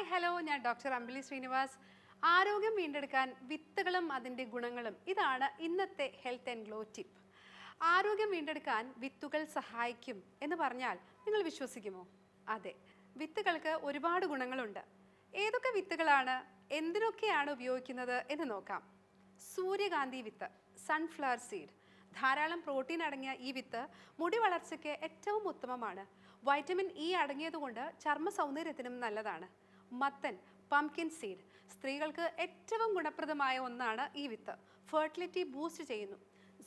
Hi hello, ഞാൻ doctor അമ്പിളി ശ്രീനിവാസ്. ആരോഗ്യം വീണ്ടെടുക്കാൻ വിത്തുകളും അതിൻ്റെ ഗുണങ്ങളും, ഇതാണ് ഇന്നത്തെ ഹെൽത്ത് ആൻഡ് ഗ്ലോ ടിപ്പ്. ആരോഗ്യം വീണ്ടെടുക്കാൻ വിത്തുകൾ സഹായിക്കും എന്ന് പറഞ്ഞാൽ നിങ്ങൾ വിശ്വസിക്കുമോ? അതെ, വിത്തുകൾക്ക് ഒരുപാട് ഗുണങ്ങളുണ്ട്. ഏതൊക്കെ വിത്തുകളാണ്, എന്തിനൊക്കെയാണ് ഉപയോഗിക്കുന്നത് എന്ന് നോക്കാം. സൂര്യകാന്തി വിത്ത്, സൺഫ്ലവർ സീഡ്. ധാരാളം പ്രോട്ടീൻ അടങ്ങിയ ഈ വിത്ത് മുടി വളർച്ചയ്ക്ക് ഏറ്റവും ഉത്തമമാണ്. വൈറ്റമിൻ ഇ അടങ്ങിയതുകൊണ്ട് ചർമ്മ സൗന്ദര്യത്തിനും നല്ലതാണ്. മത്തൻ, പംകിൻ സീഡ്. സ്ത്രീകൾക്ക് ഏറ്റവും ഗുണപ്രദമായ ഒന്നാണ് ഈ വിത്ത്. ഫെർട്ടിലിറ്റി ബൂസ്റ്റ് ചെയ്യുന്നു.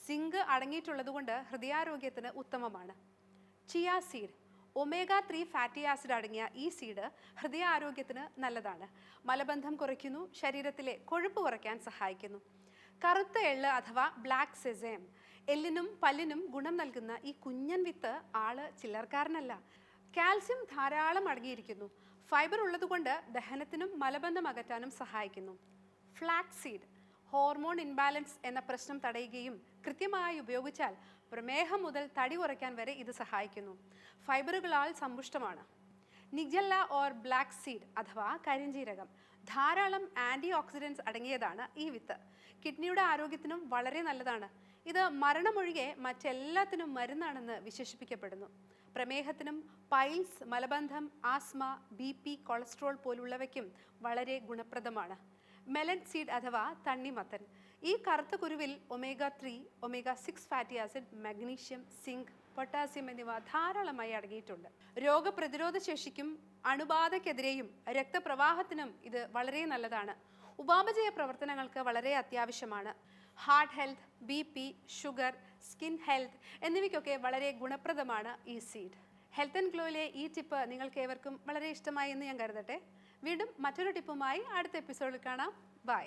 സിങ്ക് അടങ്ങിയിട്ടുള്ളതുകൊണ്ട് ഹൃദയാരോഗ്യത്തിന് ഉത്തമമാണ്. Chia seed. Omega 3 fatty acid അടങ്ങിയ ഈ സീഡ് ഹൃദയാരോഗ്യത്തിന് നല്ലതാണ്. മലബന്ധം കുറയ്ക്കുന്നു, ശരീരത്തിലെ കൊഴുപ്പ് കുറയ്ക്കാൻ സഹായിക്കുന്നു. കറുത്ത എള്ള് അഥവാ ബ്ലാക്ക് സെസേം. എല്ലിനും പല്ലിനും ഗുണം നൽകുന്ന ഈ കുഞ്ഞൻ വിത്ത് ആള് ചില്ലറക്കാരനല്ല. കാൽസ്യം ധാരാളം അടങ്ങിയിരിക്കുന്നു. ഫൈബർ ഉള്ളതുകൊണ്ട് ദഹനത്തിനും മലബന്ധം അകറ്റാനും സഹായിക്കുന്നു. Flax seed. ഹോർമോൺ ഇൻബാലൻസ് എന്ന പ്രശ്നം തടയുകയും കൃത്യമായി ഉപയോഗിച്ചാൽ പ്രമേഹം മുതൽ തടി കുറയ്ക്കാൻ വരെ ഇത് സഹായിക്കുന്നു. ഫൈബറുകളാൽ സമ്പുഷ്ടമാണ്. നിജല്ല ഓർ ബ്ലാക്ക് സീഡ് അഥവാ കരിഞ്ജീരകം. ധാരാളം ആൻറ്റി ഓക്സിഡൻസ് അടങ്ങിയതാണ് ഈ വിത്ത്. കിഡ്നിയുടെ ആരോഗ്യത്തിനും വളരെ നല്ലതാണ്. ഇത് മരണമൊഴികെ മറ്റെല്ലാത്തിനും മരുന്നാണെന്ന് വിശേഷിപ്പിക്കപ്പെടുന്നു. പ്രമേഹത്തിനും പൈൽസ്, മലബന്ധം, ആസ്മ, BP, കൊളസ്ട്രോൾ പോലുള്ളവയ്ക്കും വളരെ ഗുണപ്രദമാണ്. മെലൻ സീഡ് അഥവാ തണ്ണിമത്തൻ. ഈ കറുത്ത കുരുവിൽ omega 3, omega 6 fatty acid, magnesium, zinc, potassium എന്നിവ ധാരാളമായി അടങ്ങിയിട്ടുണ്ട്. രോഗപ്രതിരോധ ശേഷിക്കും അണുബാധയ്ക്കെതിരെയും രക്തപ്രവാഹത്തിനും ഇത് വളരെ നല്ലതാണ്. ഉപാപചയ പ്രവർത്തനങ്ങൾക്ക് വളരെ അത്യാവശ്യമാണ്. Heart health, BP, sugar, skin health എന്നിവയ്ക്കൊക്കെ വളരെ ഗുണപ്രദമാണ് ഈ സീഡ്. ഹെൽത്ത് ആൻഡ് ഗ്ലോയിലെ ഈ ടിപ്പ് നിങ്ങൾക്ക് ഏവർക്കും വളരെ ഇഷ്ടമായി എന്ന് ഞാൻ കരുതട്ടെ. വീണ്ടും മറ്റൊരു ടിപ്പുമായി അടുത്ത എപ്പിസോഡിൽ കാണാം. ബൈ.